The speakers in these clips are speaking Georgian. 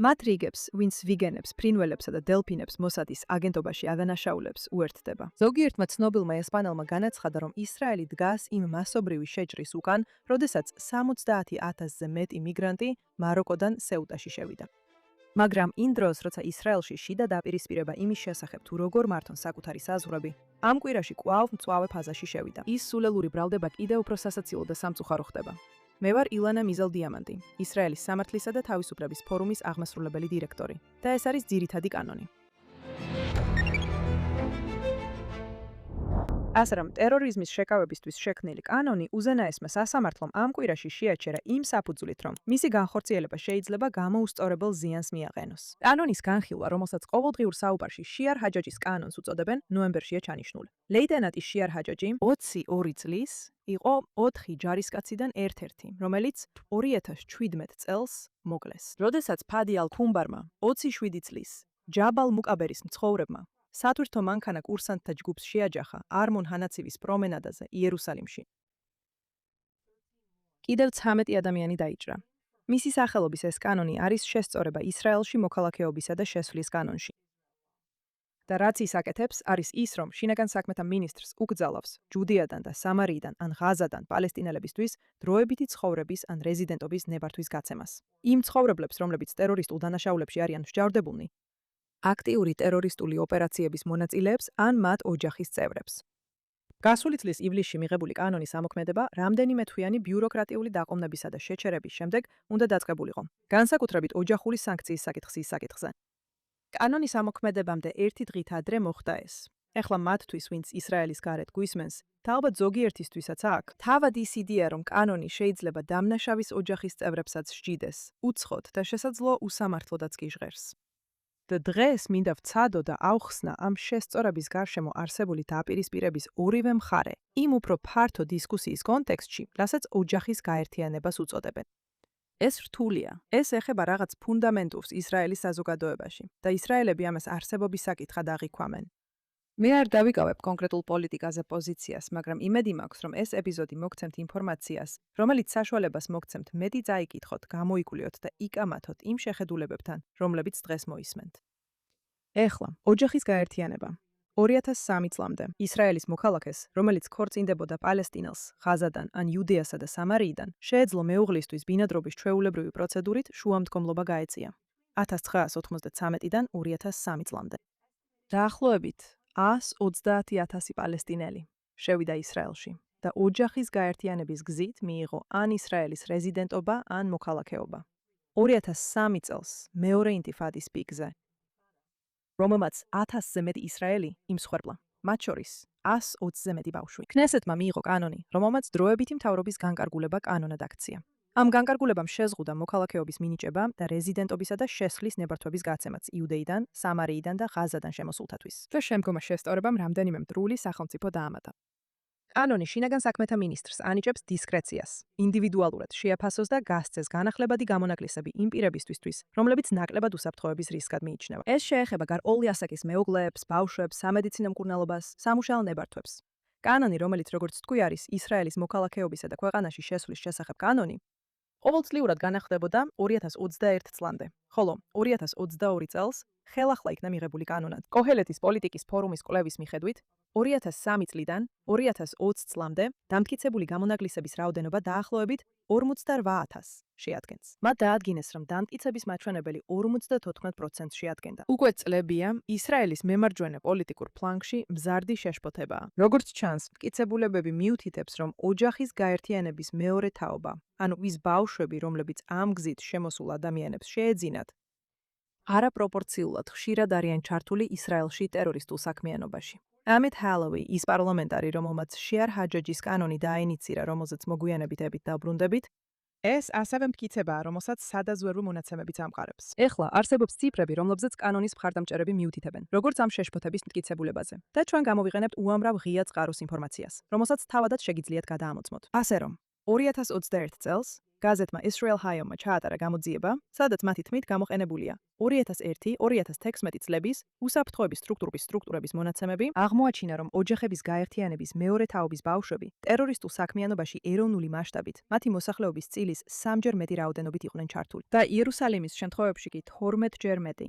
მათ რიგებს, ვინც ვიგენებს, ფრინველებსა და დელფინებს მოსადის აგენტობაში ადანაშაულებს უერთდება. ზოგიერთმა ცნობილმა ესპანელმა განაცხადა, რომ ისრაელი დგას იმ მასობრივი შეჭრის უკან, როდესაც 70,000-ზე მეტი მიგრანტი მაროკოდან სეუტაში შევიდა. მაგრამ იმ დროს, როცა ისრაელში შიდა დაპირისპირება იმის შესახებ, თუ როგორ მართონ საკუთარი საზღვრები, ამ კვირაში კვლავ მწვავე ფაზაში შევიდა. ის სულელური ბრალდება კიდევ უფრო სასაცილო და სამწუხარო ხდება. მე ვარ ილანა მიზელ-დიამანტი, ისრაელის სამართლისა და თავისუფლების ფორუმის აღმასრულებელი დირექტორი და ეს არის ძირითადი კანონი. ასე რომ, ტერორიზმის შეკავებისთვის შექმნილი კანონი უზენაესმა სასამართლომ ამ კვირაში შეაჩერა იმ საფუძვლით, რომ მისი განხორციელება შეიძლება გამოუსწორებელ ზიანს მიაყენოს. კანონის განხილვა, რომელსაც ყოველდღიურ საუბარში შიარ ჰაჯაჯის კანონს უწოდებენ, ნოემბერშია ჩანიშნული. ლეიტენანტი შიარ ჰაჯაჯი 22 წლის იყო 4 ჯარისკაციდან ერთ-ერთი, რომელიც 2017 წელს მოკლეს. როდესაც ფადი ალ-ქუმბარმა 27 წლის ჯაბალ მუკაბერის მცხოვრებმა სათვირთო მანქანა კურსანტთა ჯგუფს შეაჯახა არმონ ჰანაცივის პრომენადაზე იერუსალიმში. კიდევ 13 ადამიანი დაიჭრა. მისი სახელობის ეს კანონი არის შესწორება ისრაელში მოქალაქეობისა და შესვლის კანონში. და რაც ის აკეთებს, არის ის, რომ შინაგან საქმეთა მინისტრს უკრძალავს ჯუდიადან და სამარიიდან ან ღაზადან პალესტინელებისთვის დროებითი ცხოვრების ან რეზიდენტობის ნებართვის გაცემას. იმ ცხოვრებლებს, რომლებიც ტერორისტულ დანაშაულებში არიან მსჯავრდებულნი, აქტიური ტერორისტული ოპერაციების მონაწილეებს ან მათ ოჯახის წევრებს. გასული წლის ივლისში მიღებული კანონის ამოქმედება რამდენიმე თვიანი ბიუროკრატიული დაყოვნებისა და შეჩერების შემდეგ უნდა დაწყებულიყო, განსაკუთრებით ოჯახური სანქციის საკითხის საკითხზე. კანონის ამოქმედებამდე ერთი დღით ადრე მოხდა ეს. ეხლა მათთვის, ვინც ისრაელის გარეთ გვისმენს, და ალბათ ზოგიერთისთვისაც აქ, თავად ის იდეა, რომ კანონი შეიძლება დამნაშავის ოჯახის წევრებსაც სჯიდეს, უცხოდ და შესაძლო უსამართლოდაც კი ჟღერს. და დღეს მინდა ვცადო და ავხსნა ამ შესწორების გარშემო არსებული დაპირისპირების ორივე მხარე, იმ უფრო ფართო დისკუსიის კონტექსტში, რასაც ოჯახის გაერთიანებას უწოდებენ. ეს რთულია. ეს ეხება რაღაც ფუნდამენტურს ისრაელის საზოგადოებაში და ისრაელები ამას არსებობის საკითხად აღიქვამენ. მე არ დავიკავებ კონკრეტულ პოლიტიკაზე პოზიციას, მაგრამ იმედი მაქვს, რომ ეს ეპიზოდი მოგცემთ ინფორმაციას, რომელიც საშუალებას მოგცემთ მეტი წაიკითხოთ, გამოიკულიოთ და იკამათოთ იმ შეხედულებებთან, რომლებიც დღეს მოისმენთ. ეხლა, ოჯახის გაერთიანება. 2003 წლამდე ისრაელის მოქალაქეს, რომელიც ქორწინდებოდა პალესტინელს, ღაზადან ან იუდეასა და სამარიიდან, შეეძლო მეუღლისთვის ბინადრობის ჩვეულებრივი პროცედურით შუამდგომლობა გაეწია. 1993-დან 2003 წლამდე. დაახლოებით 130,000 პალესტინელი შევიდა ისრაელში და ოჯახის გაერთიანების გზით მიიღო ან ისრაელის რეზიდენტობა, ან მოქალაქეობა. 2003 წელს მეორე ინტიფადის პიკზე, რომელმაც 1000-ზე მეტი ისრაელი იმსხვერპლა, მათ შორის 120-ზე მეტი ბავშვი. ქნესეთმა მიიღო კანონი, რომელმაც დროებითი მთავრობის განკარგულება კანონად აქცია. ამ განკარგულებამ შეზღუდა მოქალაქეობის მინიჭება და რეზიდენტობისა და შესხლის ნებართვების გაცემაც იუდეიდან, სამარიიდან და ღაზადან შემოსულთათვის. და შემდგომა შესწორებამ რამდენიმე მტრული სახელმწიფო დაამატა. კანონი შინაგან საქმეთა მინისტრს ანიჭებს დისკრეციას, ინდივიდუალურად შეაფასოს და გასცეს განახლებადი გამონაკლისები იმ პირებისთვის, რომლებიც ნაკლებად უსაფრთხოების რისკად მიიჩნევა. ეს შეეხება გარკვეული ასაკის მეუღლეებს, ბავშვებს, სამედიცინო მკურნალობას, სამუშაო ნებართვებს. კანონი, რომელიც როგორც თქვი არის ისრაელის მოქალაქეობისა და ქვეყანაში შესვლის შესახებ კანონი, ყოველწლიურად განახდებოდა 2021 წლამდე, ხოლო 2022 წელს ხელახლა იქნა მიღებული კანონად. კოჰელეთის პოლიტიკის ფორუმის კვლევის მიხედვით, 2003 წლიდან 2020 წლამდე დამტკიცებული გამონაკლისების რაოდენობა დაახლოებით 48,000 შეადგენს. მათ დაადგინეს, რომ დამტკიცების მაჩვენებელი 54%-ს შეადგენდა. უკვე წლებია ისრაელის მემარჯვენე პოლიტიკურ ფლანგში მზარდი შეშფოთებაა. როგორც ჩანს, მტკიცებულებები მიუთითებს, რომ ოჯახის გაერთიანების მეორე თაობა, ანუ ის ბავშვები, რომლებიც ამ გზით შემოსულ ადამიანებს შეეძინათ, არაპროპორციულად ხშირად არიან ჩართული ისრაელში ტერორისტულ საქმიანობაში. ამით ჰალოვი, ის პარლამენტარი, რომელმაც შიარ ჰაჯაჯის კანონი დააინიცირა, რომელზეც მოგვიანებით დავბრუნდებით, ეს ასევე მტკიცებაა, რომელსაც სადაზვერვო მონაცემებიც ამყარებს. ეხლა არსებობს ციფრები, რომლებზეც კანონის მხარდამჭერები მიუთითებენ, როგორც ამ შეშფოთების მტკიცებულებაზე. და ჩვენ გამოვიყენებთ უამრავ ღია წყაროს ინფორმაციას, რომელსაც თავადაც შეგიძლიათ გადაამოწმოთ. ასე რომ, 2021 წელს გაზეთმა Israel Hayom-მა ჩაატარა გამოძიება, სადაც მათი თქმით გამოყენებულია 2001-2016 წლების უსაფრთხოების სტრუქტურების მონაცემები, აღმოაჩინა, რომ ოჯახების გაერთიანების მეორე თაობის ბავშვები ტერორისტულ საქმიანობაში ეროვნული მასშტაბით მათი მოსახლეობის წილის 3-ჯერ მეტი რაოდენობით იყვნენ ჩართული და იერუსალიმის შემთხვევებში კი 12-ჯერ მეტი.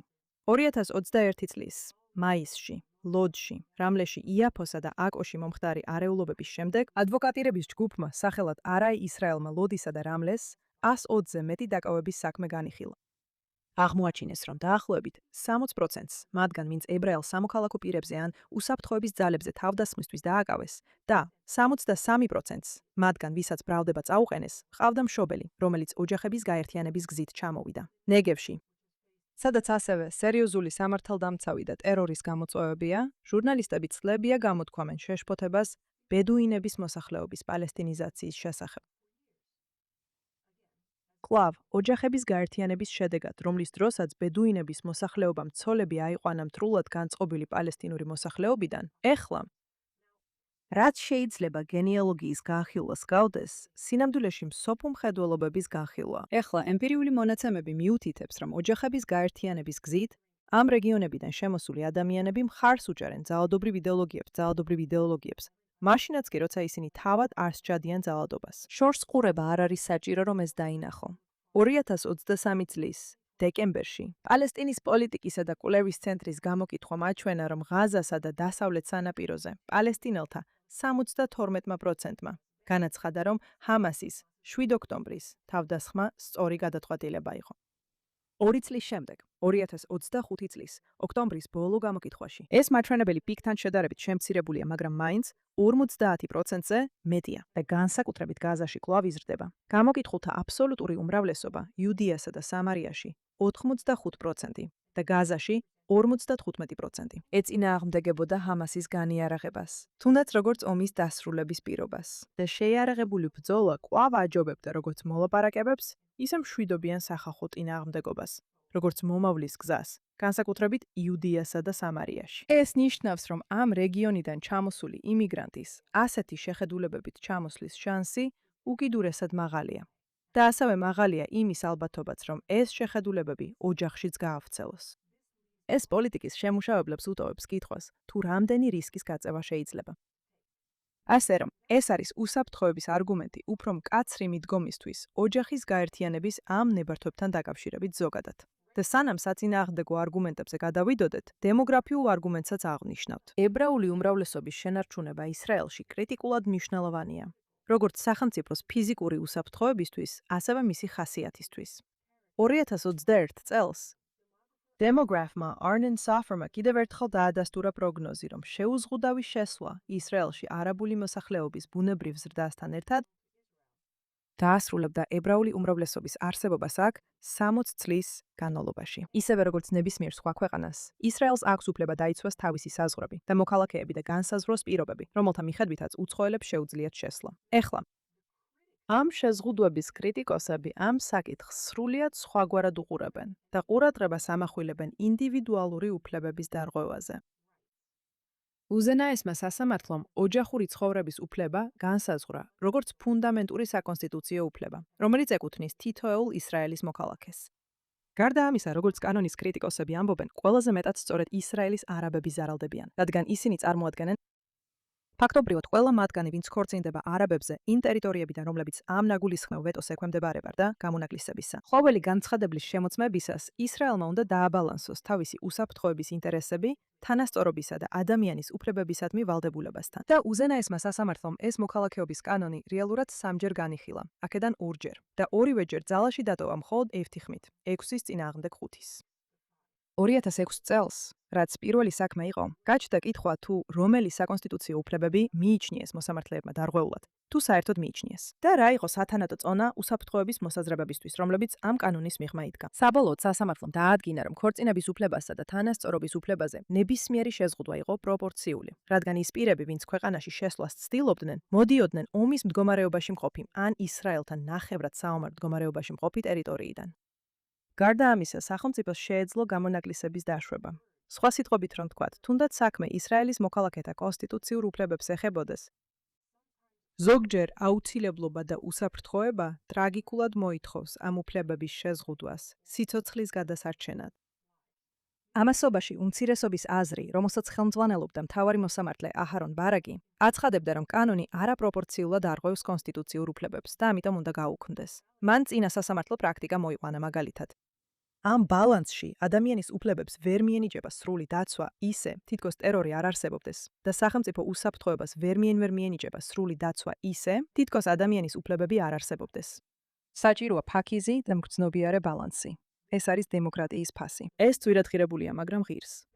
2021 წლის მაისში ლოდში, რამლეში, იაფოსა და აკოში მომხდარი არეულობების შემდეგ ადვოკატირების ჯგუფმა სახელად არაი ისრაელმა ლოდისა და რამლეს 120-ზე მეტი დაკავების საქმე განიხილა. აღმოაჩინეს, რომ დაახლოებით 60%-ს მათგან, ვინც ებრაელ სამოქალაქო პირებზე ან უსაფრთხოების ძალებზე თავდასხმისთვის დააკავეს და 63%-ს მათგან, ვისაც ბრალდება წაუყენეს, ჰყავდა მშობელი, რომელიც ოჯახების გაერთიანების გზით ჩამოვიდა. ნეგევში, სადაც ასევე სერიოზული სამართალდამცავი და ტერორის გამოწვევებია, ჟურნალისტები ცლებია გამოთქვამენ შეშფოთებას ბედუინების მოსახლეობის პალესტინიზაციის შესახებ. კვლავ, ოჯახების გაერთიანების შედეგად, რომლის დროსაც ბედუინების მოსახლეობამ ცოლები აიყვანა მთრულად განწყობილი პალესტინური მოსახლეობიდან, ეხლა რაც შეიძლება გენეალოგიის განხილვას გავდეს, სინამდვილეში მსოფლო მხედველობების განხილვა. ეხლა ემპირიული მონაცემები მიუთითებს, რომ ოჯახების გაერთიანების გზით ამ რეგიონებიდან შემოსული ადამიანები მხარს უჭერენ ძალადობრივ იდეოლოგიებს, მაშინაც კი, როცა ისინი თავად არ სჯადიან ძალადობას. შორს ყურება არ არის საჭირო, რომ ეს დაინახო. 2023 წლის დეკემბერში პალესტინის პოლიტიკისა და კვლევის ცენტრის გამოკითხვა აჩვენა, რომ ღაზასა და დასავლეთ სანაპიროზე პალესტინელთა 72%-მა განაცხადა, რომ ჰამასის 7 ოქტომბრის თავდასხმა სწორი გადაწყვეტილება იყო. 2 წლის შემდეგ, 2025 წლის ოქტომბრის ბოლო გამოკითხვაში, ეს მაჩვენებელი პიკთან შედარებით შემცირებულია, მაგრამ მაინც 50%-ზე მეტია და განსაკუთრებით გაზაში კვლავ იზრდება. გამოკითხულთა აბსოლუტური უმრავლესობა იუდეასა და სამარიაში 85% და გაზაში 55% ეწინააღმდეგებოდა ჰამასის განიარაღებას, თუნდაც როგორც ომის დასრულების პირობას. და შეიარაღებული ბრძოლა კვლავ აჯობებდა როგორც მოლაპარაკებებს, ისე მშვიდობიან სახალხო წინააღმდეგობას, როგორც მომავლის გზას, განსაკუთრებით იუდეასა და სამარიაში. ეს ნიშნავს, რომ ამ რეგიონიდან ჩამოსული იმიგრანტის ასეთი შეხედულებებით ჩამოსვლის შანსი უკიდურესად მაღალია. და ასევე მაღალია იმის ალბათობაც, რომ ეს შეხედულებები ოჯახშიც გაავრცელოს. ეს პოლიტიკის შემუშავებლებს უტოვებს კითხვას, თუ რამდენი რისკის გაწევა შეიძლება. ასე რომ, ეს არის უსაფრთხოების არგუმენტი უფრო მკაცრი მიდგომისთვის ოჯახის გაერთიანების ამ ნებართვებთან დაკავშირებით ზოგადად. და სანამ საწინააღმდეგო არგუმენტებზე გადავიდოდეთ, დემოგრაფიულ არგუმენტსაც აღნიშნავთ. ებრაული უმრავლესობის შენარჩუნება ისრაელში კრიტიკულად მნიშვნელოვანია, როგორც სახელმწიფოს ფიზიკური უსაფრთხოებისთვის, ასევე მისი ხასიათისთვის. 2021 წელს დემოგრაფმა არნენ საფერმა კიდევ ერთხელ დაადასტურა პროგნოზი, რომ შეუზღუდავი შესვლა ისრაელში არაბული მოსახლეობის ბუნებრივ ზრდასთან ერთად დაასრულებდა ებრაული უმრავლესობის არსებობას აქ 60 წლის განმავლობაში. ისევე როგორც ნებისმიერ სხვა ქვეყანას, ისრაელს აქვს უფლება დაიცვას თავისი საზღვრები და მოქალაქეები და განსაზღვროს პირობები, რომელთა მიხედვითაც უცხოელებს შეუძლიათ შესვლა. ეხლა ამ შეზღუდვების კრიტიკოსები ამ საკითხს სრულიად სხვაგვარად უყურებენ და ყურადღებას ამახვილებენ ინდივიდუალური უფლებების დარღვევაზე. უზენაესმა სასამართლომ ოჯახური ცხოვრების უფლება განსაზღვრა, როგორც ფუნდამენტური საკონსტიტუციო უფლება, რომელიც ეკუთვნის თითოეულ ისრაელის მოქალაქეს. გარდა ამისა, როგორც კანონის კრიტიკოსები ამბობენ, ყველაზე მეტად სწორედ ისრაელის არაბები ზარალდებიან, რადგან ისინი წარმოადგენენ ფაქტობრივად ყველა მათგანი, ვინც ქორწინდება არაბებზე, იმ ტერიტორიებიდან, რომლებიც ამ ნაგულისხმევ ვეტოს ექვემდებარება და გამონაკლისებისა. ყოველი განცხადებლის შემოწმებისას ისრაელმა უნდა დააბალანსოს თავისი უსაფრთხოების ინტერესები თანასწორობისა და ადამიანის უფლებებისადმი ვალდებულებასთან. და უზენაესმა სასამართლომ ეს მოქალაქეობის კანონი რეალურად 3-ჯერ განიხილა, აქედან 2-ჯერ და ორივეჯერ ძალაში დატოვა მხოლოდ 1 ხმით, 6-ის წინააღმდეგ 5-ის. 2006 წელს, რაც პირველი საქმე იყო, გაჩნდა კითხვა, თუ რომელი საკონსტიტუციო უფლებები მიიჩნიეს მოსამართლეებმა დარღვეულად, თუ საერთოდ მიიჩნიეს. და რა იყო სათანადო წონა უსაფრთხოების მოსაზრებებისთვის, რომლებიც ამ კანონის მიღმა იდგა. საბოლოოდ სასამართლომ დაადგინა, რომ ქორწინების უფლებასა და თანასწორობის უფლებაზე ნებისმიერი შეზღუდვა იყო პროპორციული, რადგან ის პირები, ვინც ქვეყანაში შესვლას ცდილობდნენ, მოდიოდნენ ომის მდგომარეობაში მყოფი ან ისრაელთან ნახევრად საომარ მდგომარეობაში მყოფი ტერიტორიიდან. გარდა ამისა, სახელმწიფოს შეეძლო გამონაკლისების დაშვება. სხვა სიტყვებით რომ ვთქვათ, თუნდაც საქმე ისრაელის მოქალაქეთა კონსტიტუციურ უფლებებს ეხებოდეს, ზოგჯერ აუცილებლობა და უსაფრთხოება ტრაგიკულად მოითხოვს ამ უფლებების შეზღუდვას, სიცოცხლის გადასარჩენად. ამასობაში უმცირესობის აზრი, რომელსაც ხელმძღვანელობდა მთავარი მოსამართლე აჰარონ ბარაკი, აცხადებდა, რომ კანონი არაპროპორციულად არღვევს კონსტიტუციურ უფლებებს და ამიტომ უნდა გაუქმდეს. მან წინა სასამართლო პრაქტიკა მოიყვანა მაგალითად. ამ ბალანსში ადამიანის უფლებებს ვერ მიენიჭება სრული დაცვა ისე, თითქოს ტერორი არ არსებობდეს და სახელმწიფო უსაფრთხოებას ვერ მიენიჭება სრული დაცვა ისე, თითქოს ადამიანის უფლებები არ არსებობდეს. საჭიროა ფაქიზი და მგრძნობიარე ბალანსი. ეს არის დემოკრატიის ფასი. ეს ძვირადღირებულია, მაგრამ ღირს.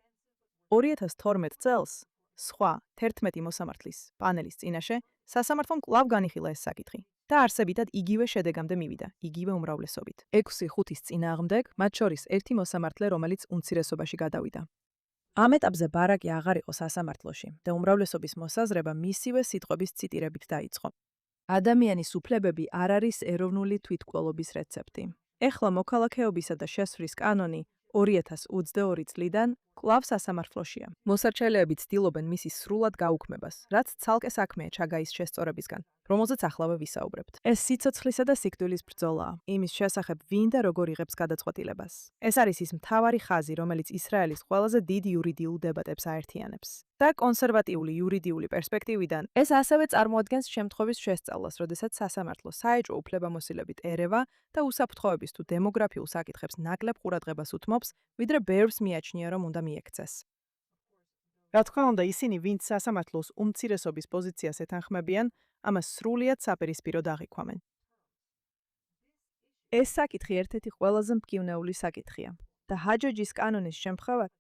2012 წელს სხვა 11 მოსამართლის პანელის წინაშე სასამართლომ კვლავ განიხილა ეს საკითხი და არსებითად იგივე შედეგამდე მივიდა, იგივე უმრავლესობით. 6-5-ის წინააღმდეგ, მათ შორის ერთი მოსამართლე, რომელიც უმცირესობაში გადავიდა. ამ ეტაპზე ბარაკი აღარ იყო სასამართლოში და უმრავლესობის მოსაზრება მისივე სიტყვების ციტირებით დაიწყო. ადამიანის უფლებები არ არის ეროვნული თვითმკვლელობის რეცეპტი. ეხლა მოქალაქეობისა და შესვლის კანონი 2022 წლიდან კვლავ სასამართლოშია. მოსარჩელეები ცდილობენ მისი სრულად გაუქმებას, რაც ცალკე საქმეა ჩაგაის შესწორებისგან, რომელზეც ახლავე ვისაუბრებთ. ეს სიცოცხლისა და სიკვდილის ბრძოლაა, იმის შესახებ ვინ და როგორ იღებს გადაწყვეტილებას. ეს არის ის მთავარი ხაზი, რომელიც ისრაელის ყველაზე დიდ იურიდიულ დებატებს აერთიანებს. და კონსერვატიული იურიდიული პერსპექტივიდან ეს ასევე წარმოადგენს შემთხვევის შესწავლას, როდესაც სასამართლო საეჭვო უფლებამოსილებით ერევა და უსაფრთხოების თუ დემოგრაფიულ საკითხებს ნაკლებ ყურადღებას უთმობს, ვიდრე ბევრს მიაჩნია, რომ უნდა მიექცეს. რა თქმა უნდა, ისინი, ვინც სასამართლოს უმცირესობის პოზიციას ეთანხმებიან, ამას სრულიად საპირისპიროდ აღიქვამენ. ეს საკითხი ერთ-ერთი ყველაზე მტკივნეული საკითხია და ჰაჯოჯის კანონის შემთხვევად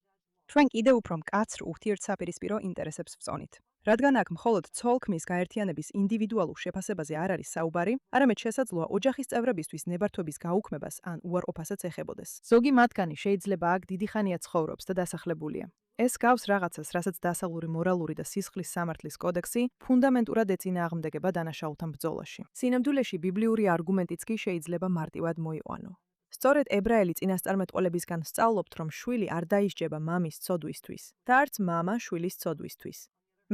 ჩვენ კიდევ უფრო მკაცრ ურთიერთსაპირისპირო ინტერესებს ვწონით. რადგან აქ მხოლოდ ცოლ-ქმრის გაერთიანების ინდივიდუალურ შეფასებაზე არ არის საუბარი, არამედ შესაძლოა ოჯახის წევრებისთვის ნებართვების გაუქმებას ან უარყოფასაც ეხებოდეს. ზოგი მათგანი შეიძლება აქ დიდი ხანია ცხოვრობს და დასახლებულია. ეს გავს რაღაცას, რასაც დასავლური მორალური და სისხლის სამართლის კოდექსი ფუნდამენტურად ეწინააღმდეგება დანაშაულთან ბრძოლაში. სინამდვილეში ბიბლიური არგუმენტიც კი შეიძლება მარტივად მოიყვანო. სწორედ ებრაელი წინასწარმეტყველებისგან ვსწავლობთ, რომ შვილი არ დაისჯება მამის ცოდვისთვის და არც მამა შვილის ცოდვისთვის.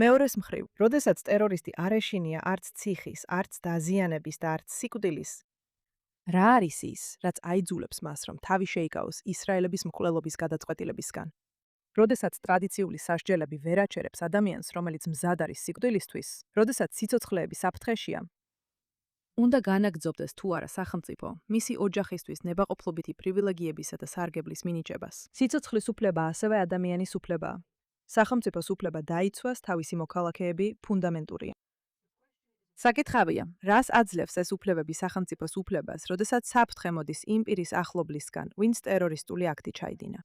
მეორეს მხრივ, როდესაც ტერორისტი არ ეშინია არც ციხის, არც დაზიანების და არც სიკვდილის, რა არის ის, რაც აიძულებს მას, რომ თავი შეიკავოს ისრაელების მკვლელობის გადაწყვეტილებისგან? როდესაც ტრადიციული სასჯელები ვერ აჩერებს ადამიანს, რომელიც მზად არის სიკვდილისთვის, როდესაც სიცოცხლეები საფრთხეშია, უნდა განაგრძობდეს თუ არა სახელმწიფო მისი ოჯახისთვის ნებაყოფლობითი პრივილეგიებისა და სარგებლის მინიჭებას. სიცოცხლის უფლება ასევე ადამიანის უფლებაა. სახელმწიფოს უფლება დაიცვას თავისი მოქალაქეები ფუნდამენტურია. საკითხავია, რას აძლევს ეს უფლებები სახელმწიფოს უფლებას, როდესაც საფრთხე მოდის იმ პირის ახლობლისგან, ვინც ტერორისტული აქტი ჩაიდინა.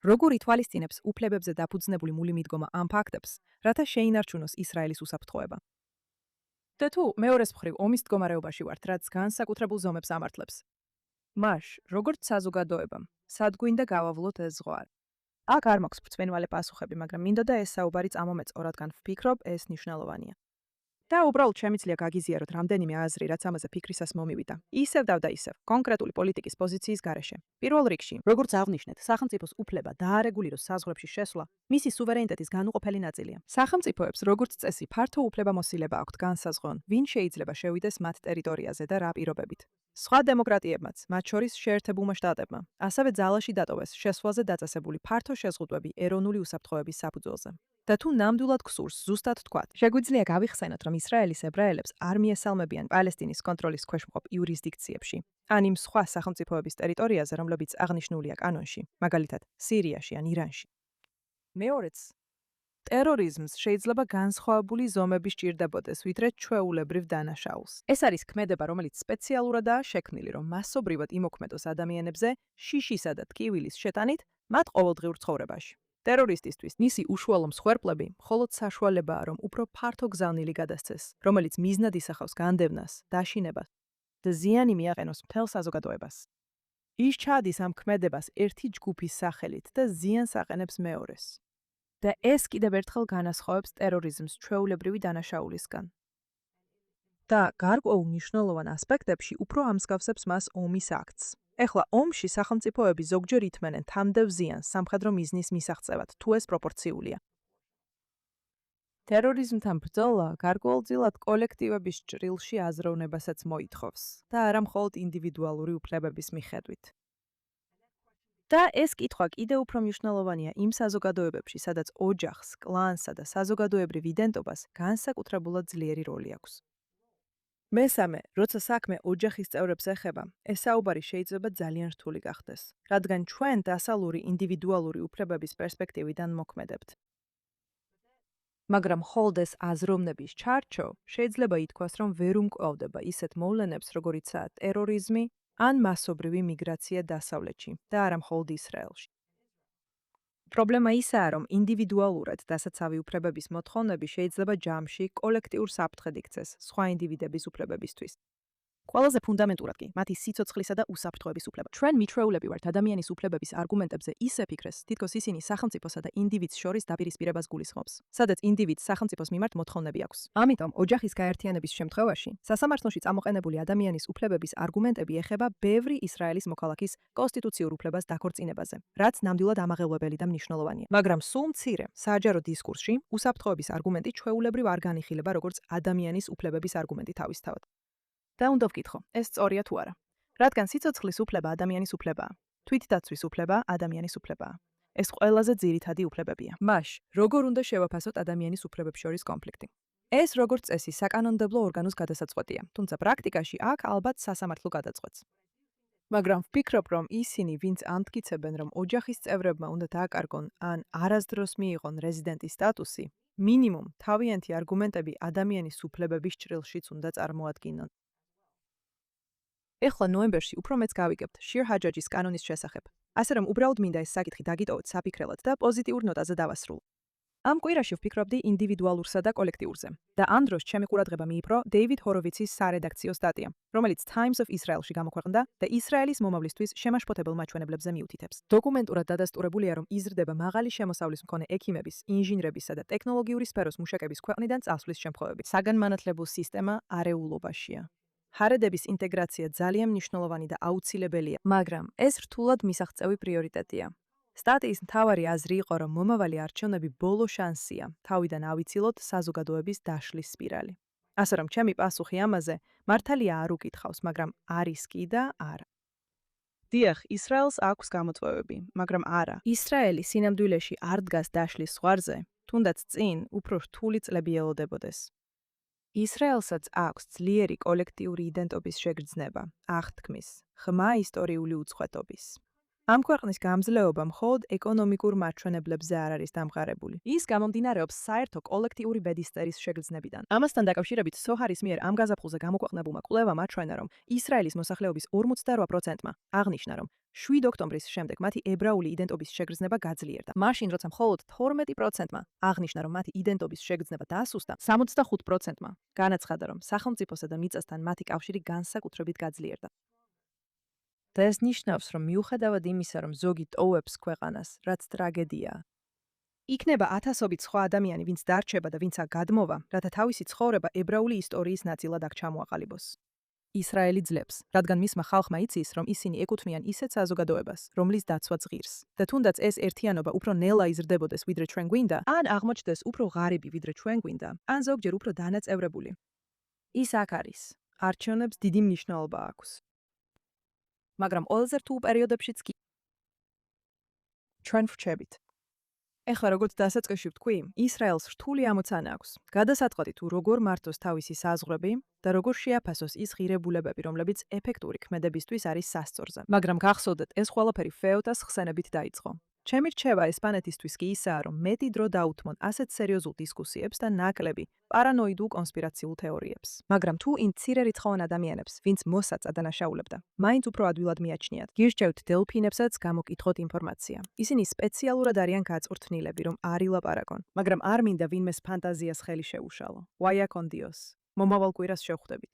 როგორ ითვალისწინებს უფლებებზე დაფუძნებული მული მიდგომა ამ ფაქტებს, რათა შეინარჩუნოს ისრაელის უსაფრთხოება? და თუ მეორეს მხრივ ომის მდგომარეობაში ვართ, რაც განსაკუთრებულ ზომებს ამართლებს. მაშ, როგორც საზოგადოებამ, სად გვინდა გავავლოთ ეს ზღვარი? აქ არ მაქვს ბრწყინვალე პასუხები, მაგრამ მინდოდა ეს საუბარი წამომეწყო, რადგან ვფიქრობ, ეს მნიშვნელოვანია. და უბრალოდ შემიძლია გაგიზიაროთ რამდენიმე აზრი, რაც ამაზე ფიქრისას მომივიდა. ისევ და ისევ, კონკრეტული პოლიტიკის პოზიციის გარეშე. პირველ რიგში, როგორც აღვნიშნეთ, სახელმწიფოს უფლება დაარეგულიროს საზღვრებში შესვლა, მისი სუვერენიტეტის განუყოფელი ნაწილია. სახელმწიფოებს, როგორც წესი, ფართო უფლებამოსილება აქვთ განსაზღვრონ, ვინ შეიძლება შევიდეს მათ ტერიტორიაზე და რა პირობებით. სხვა დემოკრატიებმაც, მათ შორის შეერთებულმა შტატებმა, ასევე ძალაში დატოვეს შესვლაზე დაწესებული ფართო შეზღუდვები ეროვნული უსაფრთხოების საფუძველზე. და თუ ნამდვილად გსურს ზუსტად თქვათ, შეგვიძლია გავიხსენოთ, რომ ისრაელის ებრაელებს არ მიესალმებიან პალესტინის კონტროლის ქვეშ მყოფ იურისდიქციებში, ან იმ სხვა სახელმწიფოების ტერიტორიაზე, რომლებიც აღნიშნულია კანონში, მაგალითად, სირიაში ან ირანში. მეორეც, ტერორიზმს შეიძლება განსხვავებული ზომები სჭირდებოდეს, ვიდრე ჩვეულებრივ დანაშაულს. ეს არის ქმედება, რომელიც სპეციალურადაა შექმნილი, რომ მასობრივად იმოქმედოს ადამიანებზე შიშისა და ტკივილის შეტანით მათ ყოველდღიურ ცხოვრებაში. ტერორისტისთვის მისი უშუალო მსხვერპლები მხოლოდ საშუალებაა, რომ უფრო ფართოგზავნილი გადასცეს, რომელიც მიზნად ისახავს განდევნას, დაშინებას და ზიანი მიაყენოს მთელ საზოგადოებას. ის ჩადის ამ ქმედებას ერთი ჯგუფის სახელით და ზიანს აყენებს მეორეს. და ეს კიდევ ერთხელ განასხვავებს ტერორიზმს ჩვეულებრივი დანაშაულისგან. და გარკვეულ მნიშვნელოვან ასპექტებში უფრო ამსგავსებს მას ომის აქტს. ეხლა ომში სახელმწიფოები ზოგჯერ ითმენენ თამდევ ზიანს სამხედრო მიზნის მისაღწევად, თუ ეს პროპორციულია. ტერორიზმთან ბრძოლა გარკვეულწილად კოლექტივების ჭრილში აზროვნებასაც მოითხოვს და არა მხოლოდ ინდივიდუალური უფლებების მიხედვით. და ეს კითხვა კიდევ უფრო მნიშვნელოვანია იმ საზოგადოებებში, სადაც ოჯახს, კლანსა და საზოგადოებრივ იდენტობას განსაკუთრებულად ძლიერი როლი აქვს. მესამე, როცა საქმე ოჯახის წევრებს ეხება, ეს საუბარი შეიძლება ძალიან რთული გახდეს, რადგან ჩვენ დასალური ინდივიდუალური უფლებების პერსპექტივიდან მოქმედებთ. მაგრამ მხოლოდ ეს აზროვნების ჩარჩო შეიძლება ითქვას, რომ ვერ უმკლავდება ისეთ მოვლენებს, როგორიცაა ტერორიზმი ან მასობრივი მიგრაცია დასავლეთში და არა მხოლოდ ისრაელში. პრობლემა ისაა, რომ ინდივიდუალურად დასაცავი უფლებების მოთხოვნები შეიძლება ჯამში კოლექტიურ საფრთხედ იქცეს სხვა ინდივიდების უფლებებისთვის. ყველაზე ფუნდამენტურად კი მათი სიცოცხლისა და უსაფრთხოების უფლება. ჩვენ მიჩვეულები ვართ ადამიანის უფლებების არგუმენტებზე ისე ფიქრეს, თითქოს ისინი სახელმწიფოსა და ინდივიდს შორის დაპირისპირებას გულისხმობს, სადაც ინდივიდს სახელმწიფოს მიმართ მოთხოვნები აქვს. ამიტომ ოჯახის გაერთიანების შემთხვევაში სასამართლოში წამოყენებული ადამიანის უფლებების არგუმენტები ეხება ბევრი ისრაელის მოქალაქის კონსტიტუციურ უფლებას დაქორწინებაზე, რაც ნამდვილად ამაღელვებელი და მნიშვნელოვანია. მაგრამ სულ მცირე საჯარო დისკურსში უსაფრთხოების არგუმენტი ჩვეულებრივ არ განიხილება როგორც ადამიანის უფლებების არგუმენტი თავისთავად. და უნდა ვკითხო, ეს სწორია თუ არა. რადგან სიცოცხლის უფლება ადამიანის უფლებაა, თვითდაცვის უფლება ადამიანის უფლებაა. ეს ყველაზე ძირითადი უფლებებია. მაშ, როგორ უნდა შევაფასოთ ადამიანის უფლებებს შორის კონფლიქტი? ეს როგორც წესი საკანონმდებლო ორგანოს გადასაწყვეტია, თუმცა პრაქტიკაში აქ ალბათ სასამართლო გადაწყვეტს. მაგრამ ვფიქრობ, რომ ისინი, ვინც ამტკიცებენ, რომ ოჯახის წევრებმა უნდა დააკარგონ ან არასდროს მიიღონ რეზიდენტის სტატუსი, მინიმუმ თავიანთი არგუმენტები ადამიანის უფლებების ჭრილშიც უნდა წარმოადგინონ. ეხლა ნოემბერში უფრო მეც გავიგებთ შირ ჰაჯაჯის კანონის შესახებ, ასე რომ უბრალოდ მინდა ეს საკითხი დაგიტოვოთ საფიქრელად და პოზიტიურ ნოტაზე დავასრულო. ამ კვირაში ვფიქრობდი ინდივიდუალურსა და კოლექტიურზე და ამ დროს ჩემი ყურადღება მიიპყრო დეივიდ ჰოროვიცის სარედაქციო სტატია, რომელიც Times of Israel-ში გამოქვეყნდა და ისრაელის მომავლისთვის შემაშფოთებელ მაჩვენებლებზე მიუთითებს. დოკუმენტურად დადასტურებულია, რომ იზრდება მაღალი შემოსავლის მქონე ექიმების, ინჟინრებისა და ტექნოლოგიური სფეროს მუშაკების ქვეყნიდან წასვლის შემთხვევები. საგანმანათლებლო სისტემა არეულობაშია. ჰარედების ინტეგრაცია ძალიან მნიშვნელოვანი და აუცილებელია, მაგრამ ეს რთულად მისაღწევი პრიორიტეტია. სტატიის მთავარი აზრი იყო, რომ მომავალი არჩევნები ბოლო შანსია, თავიდან ავიცილოთ საზოგადოების დაშლის სპირალი. ასე რომ ჩემი პასუხი ამაზე მართალია არ უკითხავს, მაგრამ არის კი და არა. დიახ, ისრაელს აქვს გამოწვევები, მაგრამ არა. ისრაელი სინამდვილეში არ დგას დაშლის ზღვარზე, თუნდაც წინ უფრო რთული წლები ელოდებოდეს. ისრაელსაც აქვს ძლიერი კოლექტიური იდენტობის შეგრძნება, აღთქმის, ხმა ისტორიული უწყვეტობის. ამ ქვეყნის გამძლეობა მხოლოდ ეკონომიკურ მაჩვენებლებზე არ არის დამყარებული. ის გამომდინარეობს საერთო კოლექტიური ბედისწერის შეგრძნებიდან. ამასთან დაკავშირებით სოჰარის მიერ ამ გაზაფხულზე გამოქვეყნებულმა კვლევამ აჩვენა, რომ ისრაელის მოსახლეობის 48%-მა აღნიშნა, რომ 7 ოქტომბრის შემდეგ მათი ებრაული იდენტობის შეგრძნება გაძლიერდა. მაშინ, როცა მხოლოდ 12%-მა აღნიშნა, რომ მათი იდენტობის შეგრძნება დასუსტა, 65%-მა განაცხადა, რომ სახელმწიფოსა და მიწასთან მათი კავშირი განსაკუთრებით გაძლიერდა. და ეს ნიშნავს, რომ მიუხედავად იმისა, რომ ზოგი ტოვებს ქვეყანას, რაც ტრაგედიაა, იქნება ათასობით სხვა ადამიანი, ვინც დარჩება და ვინცა გადმოვა, რათა თავისი ცხოვრება ებრაული ისტორიის ნაწილად აქ ჩამოაყალიბოს. ისრაელი ძლებს, რადგან მისმა ხალხმა იცის, რომ ისინი ეკუთვნიან ისეთ საზოგადოებას, რომლის დაცვა ღირს. და თუნდაც ეს ერთიანობა უფრო ნელა იზრდებოდეს, ვიდრე ჩვენ გვინდა, ან აღმოჩნდეს უფრო ღარიბი, ვიდრე ჩვენ გვინდა, ან ზოგჯერ უფრო დანაწევრებული. ის აქ არის. არჩევნებს დიდი მნიშვნელობა აქვს. მაგრამ ყველაზე რთულ პერიოდებშიც კი ჩვენ ვრჩებით. ეხლა როგორც დასაწყისში ვთქვი, ისრაელს რთული ამოცანა აქვს. გადასაწყვეტი თუ როგორ მართოს თავისი საზღვრები და როგორ შეაფასოს ის ღირებულებები, რომლებიც ეფექტური ქმედებისთვის არის სასწორზე. მაგრამ გახსოვდეთ, ეს ყველაფერი ფეოდას ხსენებით დაიწყო. ჩემი რჩევა ესპანეთისთვის კი ისაა, რომ მეტი დრო დაუთმონ ასეთ სერიოზულ დისკუსიებს და ნაკლები პარანოიდულ კონსპირაციულ თეორიებს. მაგრამ თუ იმ მცირე რიცხოვან ადამიანებს, ვინც მოსადს ადანაშაულებდა, მაინც უფრო ადვილად მიაჩნიათ, გირჩევთ დელფინებსაც გამოკითხოთ ინფორმაცია. ისინი სპეციალურად არიან გაწვრთნილები, რომ არ ილაპარაკონ, მაგრამ არ მინდა ვინმეს ფანტაზიას ხელი შეუშალო. Vaya con Dios. მომავალ კვირას შევხვდებით.